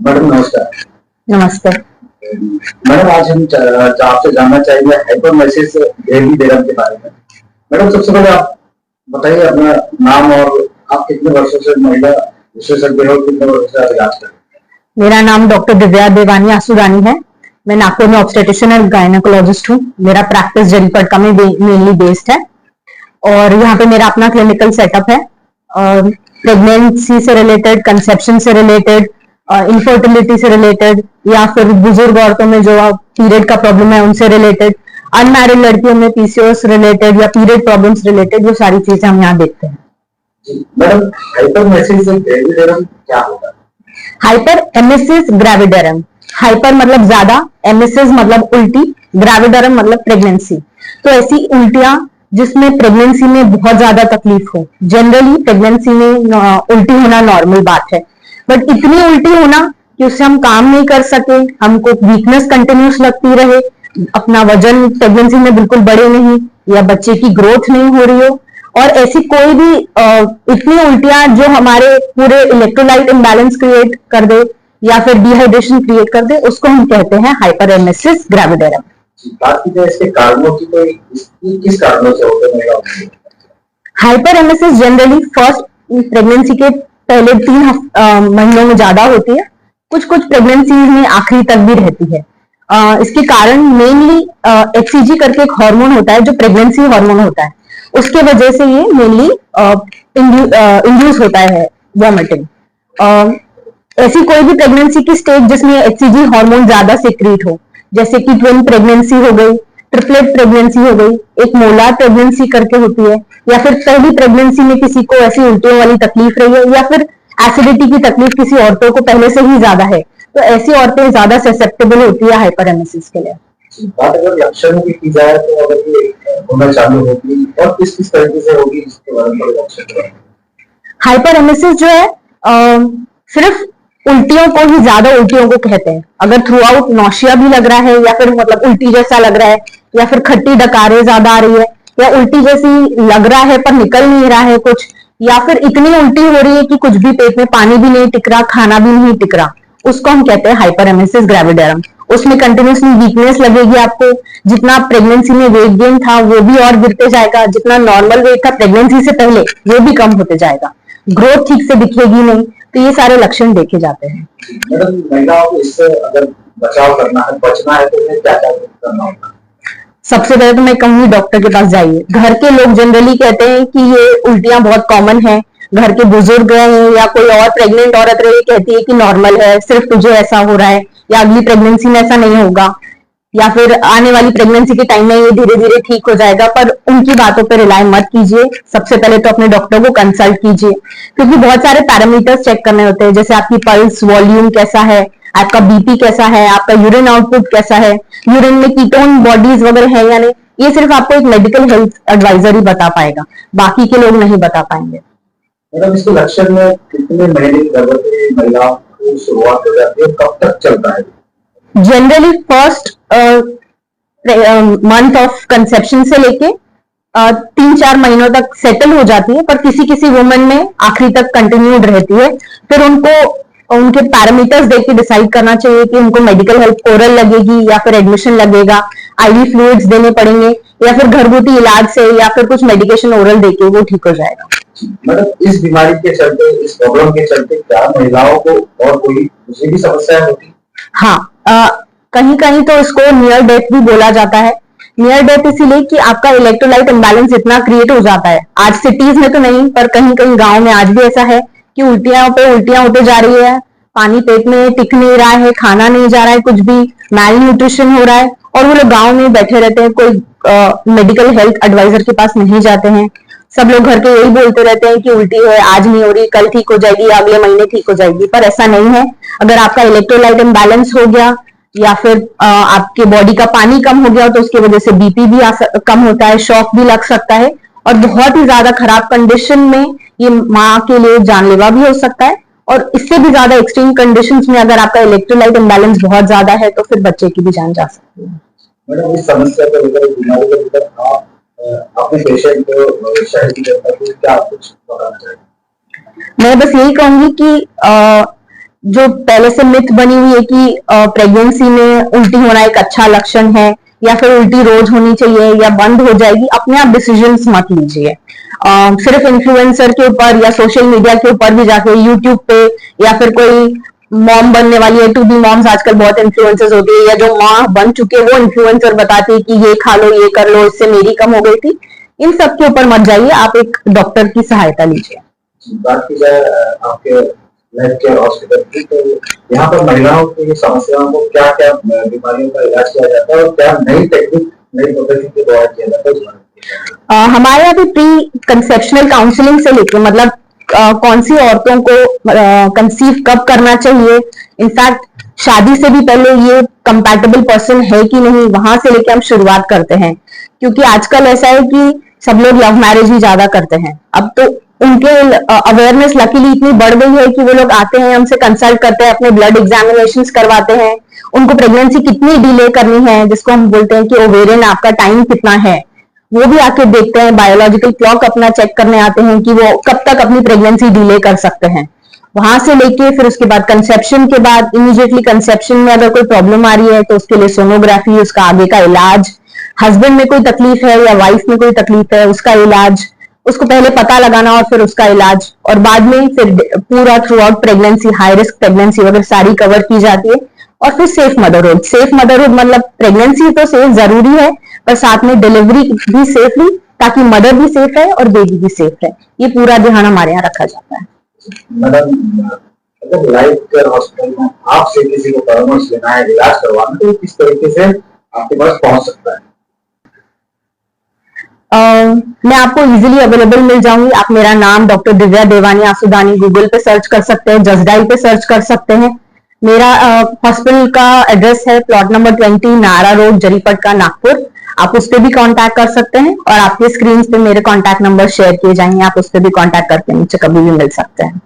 Madam नमस्कार। नमस्ते madam आज हम आपसे जानना चाहेंगे हाइपरमेसिस ग्रेवी थ्योरम के बारे में। मैडम सबसे पहले आप बताइए अपना नाम और आप कितने वर्षों से महिला विशेषज्ञ हो, कितने वर्षों से आप इलाज कर रहे हैं? मेरा नाम डॉक्टर दिव्या देवानी आसुरानी है। मैं नागपुर में ऑब्स्टेट्रिशियन और गायनेकोलॉजिस्ट हूँ। मेरा प्रैक्टिस जरीपटका में मेनली बेस्ड है और यहाँ पे मेरा अपना क्लिनिकल सेटअप है। प्रेगनेंसी से रिलेटेड, कंसेप्शन से रिलेटेड, इनफर्टिलिटी से रिलेटेड या फिर बुजुर्ग औरतों में जो पीरियड का प्रॉब्लम है उनसे रिलेटेड, अनमैरिड लड़कियों में पीसीओएस रिलेटेड या पीरियड प्रॉब्लम्स रिलेटेड, वो सारी चीजें हम यहाँ देखते हैं। मैडम हाइपरमेसिस ग्रेवी थ्योरम क्या होता है? Hyper emesis gravidarum. हाइपर मतलब ज्यादा, एमेसिस मतलब उल्टी, ग्रेविडरम मतलब प्रेगनेंसी। तो ऐसी उल्टियां जिसमें प्रेगनेंसी में बहुत ज्यादा तकलीफ हो। जनरली प्रेगनेंसी में उल्टी होना नॉर्मल बात है, बट इतनी उल्टी होना कि उससे हम काम नहीं कर सके, हमको वीकनेस कंटिन्यूस लगती रहे, अपना वजन प्रेगनेंसी में बिल्कुल बढ़े नहीं या बच्चे की ग्रोथ नहीं हो रही हो, और ऐसी कोई भी इतनी उल्टियां जो हमारे पूरे इलेक्ट्रोलाइट इम्बैलेंस क्रिएट कर दे या फिर डिहाइड्रेशन क्रिएट कर दे, उसको हम कहते हैं हाइपरेमेसिस ग्रेविडरम। बात की जाए इसके कारणों की, तो किस कारणों से होते हैं? हाइपरेमेसिस जनरली फर्स्ट प्रेगनेंसी के पहले 3 महीनों में ज्यादा होती है। कुछ कुछ प्रेगनेंसी में आखिरी तक भी रहती है। इसके कारण मेनली एचसीजी करके एक हार्मोन होता है जो प्रेगनेंसी हार्मोन होता है, उसके वजह से ये मेनली इंड्यूस होता है वॉमिटिंग। ऐसी कोई भी प्रेगनेंसी की स्टेज जिसमें एचसीजी हार्मोन ज्यादा सिक्रीट हो, जैसे कि ट्विन प्रेगनेंसी हो गई, ट्रिपलेट प्रेगनेंसी हो गई, एक मोलार प्रेगनेंसी करके होती है, या फिर पहली प्रेगनेंसी में किसी को ऐसी उल्टियों वाली तकलीफ रही है, या फिर एसिडिटी की तकलीफ किसी औरतों को पहले से ही ज्यादा है, तो ऐसी औरतें ज्यादा ससेप्टेबल होती है हाइपरेमेसिस के लिए। बात अगर लक्षणों की जाए तो अगर ये होना चालू होगी और किस किस तरीके से होगी, इसके बारे में लक्षण। हाइपरेमेसिस जो है सिर्फ उल्टियों को ही, ज्यादा उल्टियों को कहते हैं। अगर थ्रू आउट नौशिया भी लग रहा है या फिर मतलब उल्टी जैसा लग रहा है, या फिर खट्टी डकारें ज्यादा आ रही है, या उल्टी जैसी लग रहा है पर निकल नहीं रहा है कुछ, या फिर इतनी उल्टी हो रही है कि कुछ भी पेट में पानी भी नहीं टिक रहा, खाना भी नहीं टिक रहा, उसको हम कहते हैं हाइपरेमेसिस ग्रेविडरम। उसमें कंटिन्यूसली वीकनेस लगेगी आपको, जितना प्रेगनेंसी में वेट गेन था वो भी और गिरते जाएगा, जितना नॉर्मल वेट था प्रेगनेंसी से पहले वो भी कम होते जाएगा, ग्रोथ ठीक से दिखेगी नहीं। तो ये सारे लक्षण देखे जाते हैं। मैडम महिलाओं को इससे अगर बचाव करना है, बचना है, तो क्या क्या करना होगा? सबसे पहले तो मैं कहूंगी डॉक्टर के पास जाइए। घर के लोग जनरली कहते हैं कि ये उल्टियां बहुत कॉमन है, घर के बुजुर्ग हैं या कोई और प्रेग्नेंट औरत रही कहती है कि नॉर्मल है, सिर्फ तुझे ऐसा हो रहा है, या अगली प्रेगनेंसी में ऐसा नहीं होगा, या फिर आने वाली प्रेगनेंसी के टाइम में ये धीरे धीरे ठीक हो जाएगा। पर उनकी बातों पर रिलाय मत कीजिए। सबसे पहले तो अपने डॉक्टर को कंसल्ट कीजिए, क्योंकि बहुत सारे पैरामीटर्स चेक करने होते हैं, जैसे आपकी पल्स वॉल्यूम कैसा है, आपका बीपी कैसा है, आपका यूरिन आउटपुट कैसा है, यूरिन में कीटोन बॉडीज वगैरह है या नहीं। ये सिर्फ आपको एक मेडिकल हेल्थ एडवाइजर ही बता पाएगा, बाकी के लोग नहीं बता पाएंगे। मैडम इसके लक्षण में कितने महीने की गर्भवती महिलाओं को शुरुआत हो जाती है, कब तक चलता है? Generally first month of conception से लेके 3-4 महीनों तक सेटल हो जाती है, पर किसी किसी वुमेन में आखिरी तक कंटिन्यूड रहती है। फिर उनको उनके पैरामीटर्स देख के डिसाइड करना चाहिए कि उनको मेडिकल हेल्प ओरल लगेगी या फिर एडमिशन लगेगा, आईवी फ्लूइड्स देने पड़ेंगे, या फिर घरगुती इलाज से या फिर कुछ मेडिकेशन ओरल देके वो ठीक हो जाएगा। मतलब इस बीमारी के चलते, इस प्रॉब्लम के चलते क्या महिलाओं को और कोई दूसरी भी समस्या होती? हाँ, कहीं कहीं तो इसको नियर डेथ भी बोला जाता है। नियर डेथ इसीलिए कि आपका इलेक्ट्रोलाइट इम्बैलेंस इतना क्रिएट हो जाता है। आज सिटीज में तो नहीं, पर कहीं कहीं गांव में आज भी ऐसा है कि उल्टियां पे उल्टियां होते जा रही है, पानी पेट में टिक नहीं रहा है, खाना नहीं जा रहा है, कुछ भी मैल न्यूट्रिशन हो रहा है, और वो लोग गाँव में बैठे रहते हैं, कोई मेडिकल हेल्थ एडवाइजर के पास नहीं जाते हैं। सब लोग घर के यही बोलते रहते हैं कि उल्टी है, आज नहीं हो रही, कल ठीक हो जाएगी, अगले महीने ठीक हो जाएगी, पर ऐसा नहीं है। अगर आपका इलेक्ट्रोलाइट इम्बैलेंस हो गया या फिर आपके बॉडी का पानी कम हो गया तो उसकी वजह से बीपी भी कम होता है, शॉक भी लग सकता है, और बहुत ही ज्यादा खराब कंडीशन में ये माँ के लिए जानलेवा भी हो सकता है। और इससे भी ज्यादा एक्सट्रीम कंडीशंस में अगर आपका इलेक्ट्रोलाइट इम्बैलेंस बहुत ज्यादा है तो फिर बच्चे की भी जान जा सकती है। मैडम इस समस्या को लेकर, बीमारी को लेकर आप अपने पेशेंट को, शहर की जनता को क्या कुछ बताना चाहिए? मैं बस यही कहूंगी कि जो पहले से मिथ बनी हुई है कि प्रेगनेंसी में उल्टी होना एक अच्छा लक्षण है या फिर उल्टी रोज होनी चाहिए या बंद हो जाएगी, अपने आप डिसीजंस मत लीजिए। सिर्फ इन्फ्लुएंसर के ऊपर या सोशल मीडिया के ऊपर भी जाके यूट्यूब पे या फिर कोई मॉम बनने वाली है, टू बी मॉम्स आजकल बहुत इन्फ्लुएंसर्स होती है, या जो माँ बन चुके हैं वो इन्फ्लुएंसर बताती है कि ये खा लो, ये कर लो, इससे मेरी कम हो गई थी। इन सब के ऊपर मत जाइए, आप एक डॉक्टर की सहायता लीजिए। बात की जाए आपके लाइफ केयर हॉस्पिटल की, तो यहाँ पर महिलाओं की समस्याओं को क्या क्या बीमारियों का इलाज किया जाता है और क्या नई टेक्निक नई पद्धति के द्वारा किया जाता है? हमारे यहाँ पे प्री कंसेप्शनल काउंसलिंग से लेकर मतलब कौन सी औरतों को कंसीव कब करना चाहिए, इनफैक्ट शादी से भी पहले ये कंपैटिबल पर्सन है कि नहीं, वहां से लेके हम शुरुआत करते हैं। क्योंकि आजकल ऐसा है कि सब लोग लव मैरिज ही ज्यादा करते हैं। अब तो उनके अवेयरनेस लकीली इतनी बढ़ गई है कि वो लोग आते हैं, हमसे कंसल्ट करते हैं, अपने ब्लड एग्जामिनेशंस करवाते हैं, उनको प्रेगनेंसी कितनी डिले करनी है, जिसको हम बोलते हैं कि ओवेरियन आपका टाइम कितना है, वो भी आके देखते हैं। बायोलॉजिकल क्लॉक अपना चेक करने आते हैं कि वो कब तक अपनी प्रेगनेंसी डिले कर सकते हैं। वहां से लेके फिर उसके बाद कंसेप्शन के बाद इमीडिएटली कंसेप्शन में अगर कोई प्रॉब्लम आ रही है तो उसके लिए सोनोग्राफी, उसका आगे का इलाज, हस्बैंड में कोई तकलीफ है या वाइफ में कोई तकलीफ है उसका इलाज, उसको पहले पता लगाना और फिर उसका इलाज, और बाद में फिर पूरा through out pregnancy, high risk pregnancy वगैरह सारी कवर की जाती है। और फिर सेफ मदरहुड। सेफ मदरहुड मतलब प्रेगनेंसी तो सेफ जरूरी है, पर साथ में डिलीवरी भी सेफली, ताकि मदर भी सेफ है और बेबी भी सेफ है। ये पूरा ध्यान हमारे यहाँ रखा जाता है। मैडम, अगर लाइफ केयर हॉस्पिटल में आपसे किसी को परामर्श लेना है, इलाज करवाना, तो किस तरीके से आपके पास पहुंच सकता है? मैं आपको इजीली अवेलेबल मिल जाऊंगी। आप मेरा नाम डॉक्टर दिव्या देवानी आसुदानी गूगल पे सर्च कर सकते हैं, जस्ट डायल पे सर्च कर सकते हैं। मेरा हॉस्पिटल का एड्रेस है प्लॉट नंबर 20 नारा रोड, जरीपटका, नागपुर। आप उस पर भी कांटेक्ट कर सकते हैं और आपके स्क्रीन पे मेरे कांटेक्ट नंबर शेयर किए जाएंगे, आप उस पर भी कांटेक्ट करके मुझसे कभी भी मिल सकते हैं।